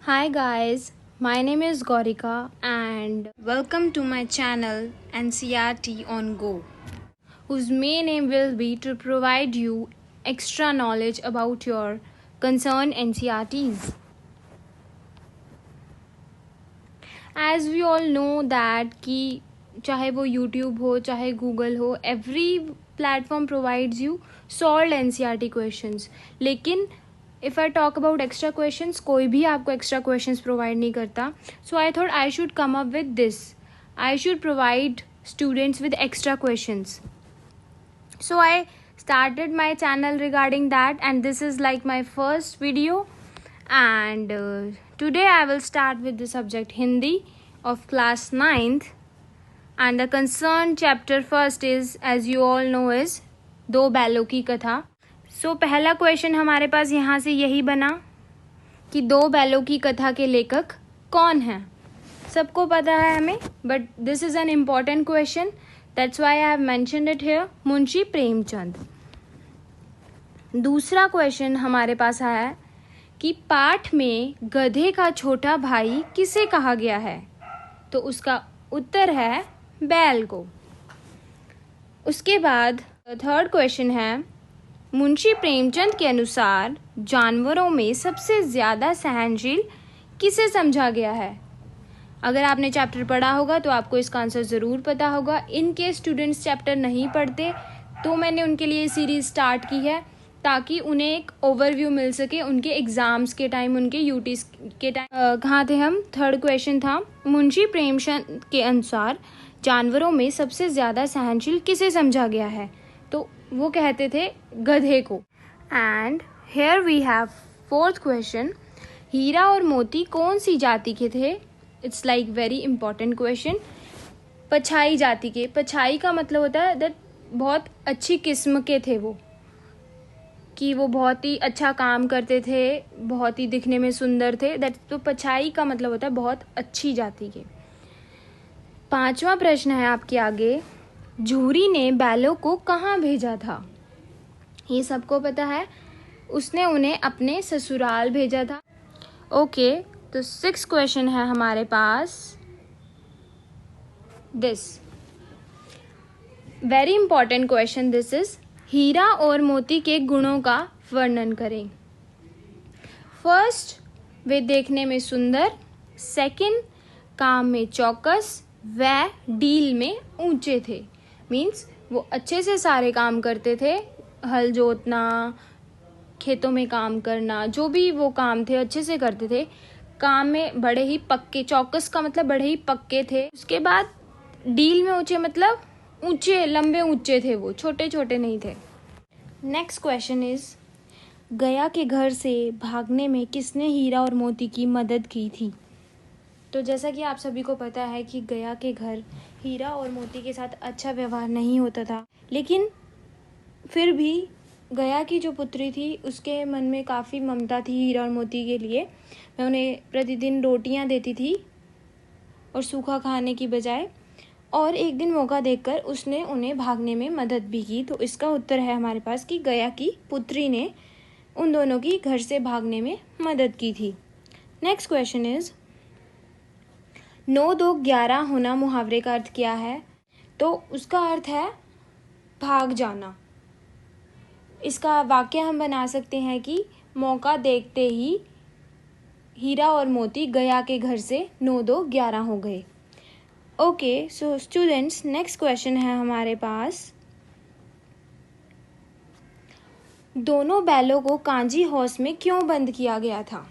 Hi guys, my name is Gorika and welcome to my channel NCRT on Go, whose main aim will be to provide you extra knowledge about your concerned NCRTs. As we all know that कि चाहे वो YouTube हो चाहे Google हो, every platform provides you solved NCRT questions. लेकिन if I talk about extra questions, कोई भी आपको extra questions provide नहीं करता. So I thought I should come up with this. I should provide students with extra questions. So I started my channel regarding that, and this is like my first video. And today I will start with the subject Hindi of class 9th. And the concerned chapter first is, as you all know, is दो बैलों की कथा. सो पहला question हमारे पास यहाँ से यही बना कि दो बैलों की कथा के लेखक कौन हैं. सबको पता है हमें, but this is an important question, that's why I have mentioned it here. Munshi Premchand. दूसरा क्वेश्चन हमारे पास आया है कि पाठ में गधे का छोटा भाई किसे कहा गया है. तो उसका उत्तर है बैल को. उसके बाद थर्ड क्वेश्चन है, मुंशी प्रेमचंद के अनुसार जानवरों में सबसे ज़्यादा सहनशील किसे समझा गया है. अगर आपने चैप्टर पढ़ा होगा तो आपको इसका आंसर ज़रूर पता होगा. इनके स्टूडेंट्स चैप्टर नहीं पढ़ते तो मैंने उनके लिए सीरीज़ स्टार्ट की है ताकि उन्हें एक ओवरव्यू मिल सके उनके एग्ज़ाम्स के टाइम, उनके यूटीज़ के टाइम. कहाँ थे हम? थर्ड क्वेश्चन था, मुंशी प्रेमचंद के अनुसार जानवरों में सबसे ज़्यादा सहनशील किसे समझा गया है. तो वो कहते थे गधे को. And here we have fourth question, Heera और मोती कौन सी जाति के थे. It's like very important question. पछाई जाति के. पछाई का मतलब होता है दैट बहुत अच्छी किस्म के थे वो, कि वो बहुत ही अच्छा काम करते थे, बहुत ही दिखने में सुंदर थे. दैट तो पछाई का मतलब होता है बहुत अच्छी जाति के. पांचवा प्रश्न है आपके आगे, झूरी ने बैलों को कहाँ भेजा था. ये सबको पता है, उसने उन्हें अपने ससुराल भेजा था. ओके, तो सिक्स क्वेश्चन है हमारे पास this very important question. This is Heera और मोती के गुणों का वर्णन करें. फर्स्ट, वे देखने में सुंदर. सेकंड, काम में चौकस. व डील में ऊंचे थे. मीन्स वो अच्छे से सारे काम करते थे, हल जोतना, खेतों में काम करना, जो भी वो काम थे अच्छे से करते थे. काम में बड़े ही पक्के. चौकस का मतलब बड़े ही पक्के थे. उसके बाद डील में ऊंचे मतलब ऊंचे, लंबे ऊंचे थे वो, छोटे छोटे नहीं थे. नेक्स्ट क्वेश्चन इज, गया के घर से भागने में किसने हीरा और मोती की मदद की थी. तो जैसा कि आप सभी को पता है कि गया के घर हीरा और मोती के साथ अच्छा व्यवहार नहीं होता था, लेकिन फिर भी गया की जो पुत्री थी उसके मन में काफ़ी ममता थी हीरा और मोती के लिए. मैं उन्हें प्रतिदिन रोटियां देती थी और सूखा खाने की बजाय, और एक दिन मौका देखकर उसने उन्हें भागने में मदद भी की. तो इसका उत्तर है हमारे पास कि गया की पुत्री ने उन दोनों की घर से भागने में मदद की थी. नेक्स्ट क्वेश्चन इज, 9 2 11 होना मुहावरे का अर्थ क्या है. तो उसका अर्थ है भाग जाना. इसका वाक्य हम बना सकते हैं कि मौका देखते ही हीरा और मोती गया के घर से 9 2 11 हो गए. Okay, so students, next question है हमारे पास, दोनों बैलों को कांजी हाउस में क्यों बंद किया गया था.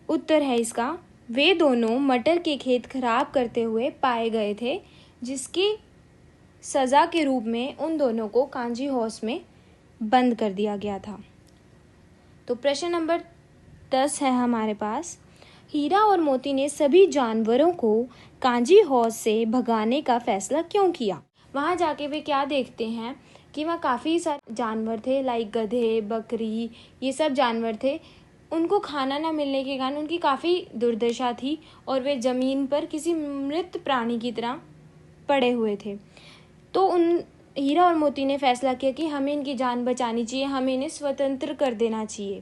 उत्तर है इसका, वे दोनों मटर के खेत खराब करते हुए पाए गए थे, जिसकी सज़ा के रूप में उन दोनों को कांजी हाउस में बंद कर दिया गया था. तो प्रश्न नंबर 10 है हमारे पास, हीरा और मोती ने सभी जानवरों को कांजी हाउस से भगाने का फैसला क्यों किया. वहाँ जाके वे क्या देखते हैं कि वहाँ काफ़ी सारे जानवर थे, लाइक गधे, बकरी, ये सब जानवर थे. उनको खाना ना मिलने के कारण उनकी काफ़ी दुर्दशा थी और वे ज़मीन पर किसी मृत प्राणी की तरह पड़े हुए थे. तो उन हीरा और मोती ने फैसला किया कि हमें इनकी जान बचानी चाहिए, हमें इन्हें स्वतंत्र कर देना चाहिए.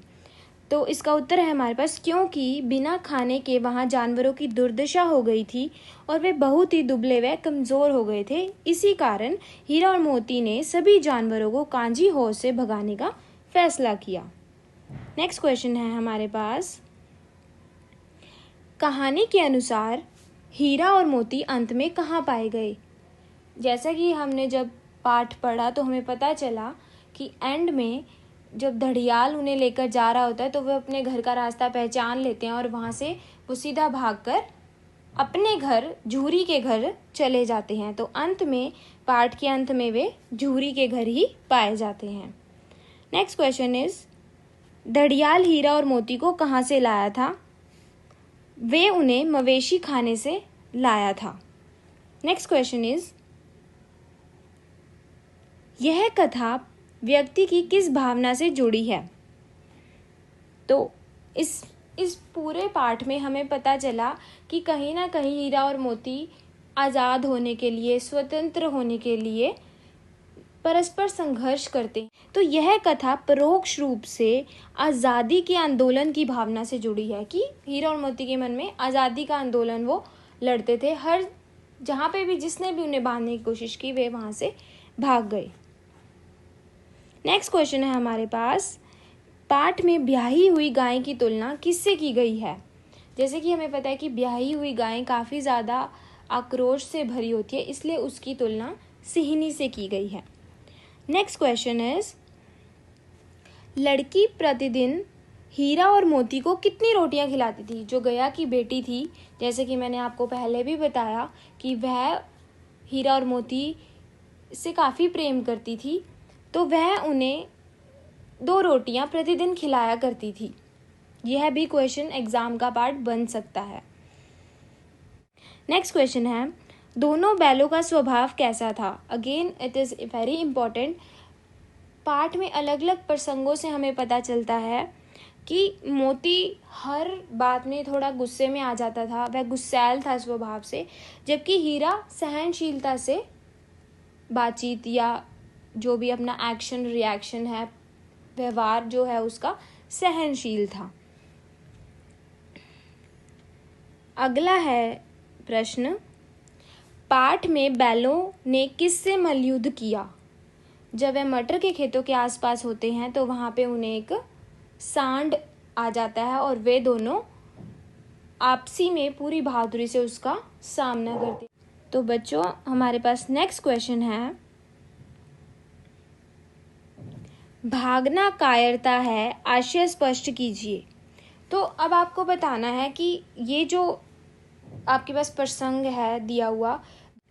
तो इसका उत्तर है हमारे पास क्योंकि बिना खाने के वहाँ जानवरों की दुर्दशा हो गई थी और वे बहुत ही दुबले व कमज़ोर हो गए थे। इसी कारण हीरा और मोती ने सभी जानवरों को कांजी हौज से भगाने का फैसला किया। नेक्स्ट क्वेश्चन है हमारे पास, कहानी के अनुसार हीरा और मोती अंत में कहाँ पाए गए? जैसा कि हमने जब पाठ पढ़ा तो हमें पता चला कि एंड में जब घड़ियाल उन्हें लेकर जा रहा होता है तो वे अपने घर का रास्ता पहचान लेते हैं और वहाँ से वो सीधा भागकर अपने घर झूरी के घर चले जाते हैं। तो अंत में पाठ के अंत में वे झूरी के घर ही पाए जाते हैं। नेक्स्ट क्वेश्चन इज, घड़ियाल हीरा और मोती को कहाँ से लाया था? वे उन्हें मवेशी खाने से लाया था। नेक्स्ट क्वेश्चन इज, यह कथा व्यक्ति की किस भावना से जुड़ी है? तो इस पूरे पाठ में हमें पता चला कि कहीं ना कहीं हीरा और मोती आज़ाद होने के लिए, स्वतंत्र होने के लिए परस्पर संघर्ष करते हैं। तो यह कथा परोक्ष रूप से आज़ादी के आंदोलन की भावना से जुड़ी है कि हीरा और मोती के मन में आज़ादी का आंदोलन वो लड़ते थे। हर जहाँ पे भी जिसने भी उन्हें बांधने की कोशिश की वे वहाँ से भाग गए। नेक्स्ट क्वेश्चन है हमारे पास, पाठ में ब्याही हुई गाय की तुलना किससे की गई है? जैसे कि हमें पता है कि ब्याही हुई गाय काफ़ी ज़्यादा आक्रोश से भरी होती है, इसलिए उसकी तुलना सिहनी से की गई है। नेक्स्ट क्वेश्चन इज, लड़की प्रतिदिन हीरा और मोती को कितनी रोटियां खिलाती थी? जो गया की बेटी थी, जैसे कि मैंने आपको पहले भी बताया कि वह हीरा और मोती से काफ़ी प्रेम करती थी, तो वह उन्हें 2 रोटियां प्रतिदिन खिलाया करती थी। यह भी क्वेश्चन एग्जाम का पार्ट बन सकता है। नेक्स्ट क्वेश्चन है, दोनों बैलों का स्वभाव कैसा था? Again it is very important. पाठ में अलग अलग प्रसंगों से हमें पता चलता है कि मोती हर बात में थोड़ा गुस्से में आ जाता था, वह गुस्सैल था स्वभाव से, जबकि हीरा सहनशीलता से बातचीत या जो भी अपना एक्शन रिएक्शन है, व्यवहार जो है उसका सहनशील था। अगला है प्रश्न, पाठ में बैलों ने किससे मल्लयुद्ध किया? जब वह मटर के खेतों के आसपास होते हैं तो वहाँ पे उन्हें एक सांड आ जाता है और वे दोनों आपसी में पूरी बहादुरी से उसका सामना करते। तो बच्चों हमारे पास नेक्स्ट क्वेश्चन है, भागना कायरता है, आशय स्पष्ट कीजिए। तो अब आपको बताना है कि ये जो आपके पास प्रसंग है दिया हुआ,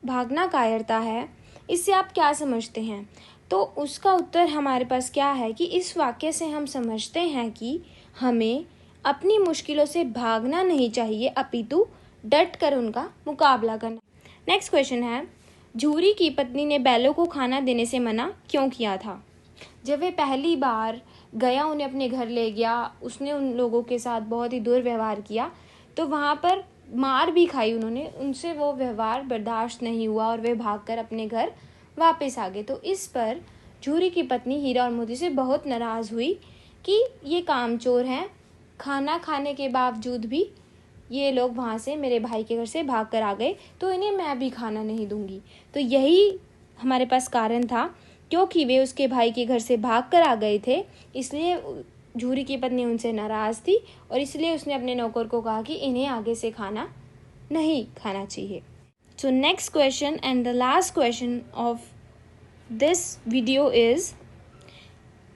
भागना कायरता है, इससे आप क्या समझते हैं? तो उसका उत्तर हमारे पास क्या है कि इस वाक्य से हम समझते हैं कि हमें अपनी मुश्किलों से भागना नहीं चाहिए, अपितु डट कर उनका मुकाबला करना। नेक्स्ट क्वेश्चन है, झूरी की पत्नी ने बैलों को खाना देने से मना क्यों किया था? जब वे पहली बार गया उन्हें अपने घर ले गया, उसने उन लोगों के साथ बहुत ही दुर्व्यवहार किया, तो वहाँ पर मार भी खाई उन्होंने, उनसे वो व्यवहार बर्दाश्त नहीं हुआ और वे भागकर अपने घर वापस आ गए। तो इस पर झूरी की पत्नी हीरा और मोती से बहुत नाराज़ हुई कि ये कामचोर हैं, खाना खाने के बावजूद भी ये लोग वहाँ से मेरे भाई के घर से भाग कर आ गए, तो इन्हें मैं भी खाना नहीं दूंगी। तो यही हमारे पास कारण था, क्योंकि वे उसके भाई के घर से भाग कर आ गए थे, इसलिए झूरी की पत्नी उनसे नाराज़ थी और इसलिए उसने अपने नौकर को कहा कि इन्हें आगे से खाना नहीं खाना चाहिए। So next question and the last question of this video is,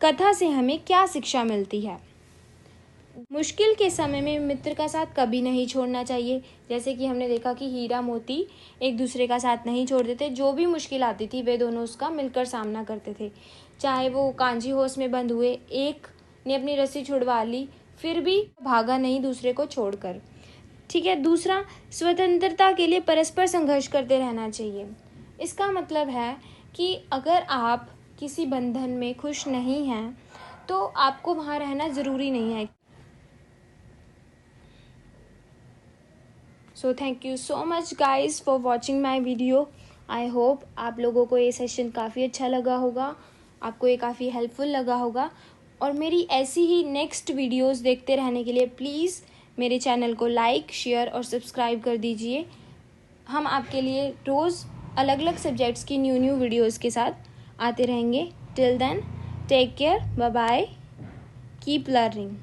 कथा से हमें क्या शिक्षा मिलती है? मुश्किल के समय में मित्र का साथ कभी नहीं छोड़ना चाहिए। जैसे कि हमने देखा कि हीरा मोती एक दूसरे का साथ नहीं छोड़ते थे, जो भी मुश्किल आती थी वे दोनों उसका मिलकर सामना करते थे। चाहे वो कांजी होश में बंद हुए, एक ने अपनी रस्सी छुड़वा ली, फिर भी भागा नहीं दूसरे को छोड़कर। ठीक है। दूसरा, स्वतंत्रता के लिए परस्पर संघर्ष करते रहना चाहिए। इसका मतलब है कि अगर आप किसी बंधन में खुश नहीं हैं तो आपको वहाँ रहना ज़रूरी नहीं है। So thank you so much guys for watching my video. I hope आप लोगों को ये सेशन काफ़ी अच्छा लगा होगा, आपको ये काफ़ी हेल्पफुल लगा होगा। और मेरी ऐसी ही नेक्स्ट वीडियोस देखते रहने के लिए प्लीज़ मेरे चैनल को लाइक, शेयर और सब्सक्राइब कर दीजिए। हम आपके लिए रोज़ अलग अलग सब्जेक्ट्स की न्यू वीडियोस के साथ आते रहेंगे। Till then, take care, bye bye, keep learning.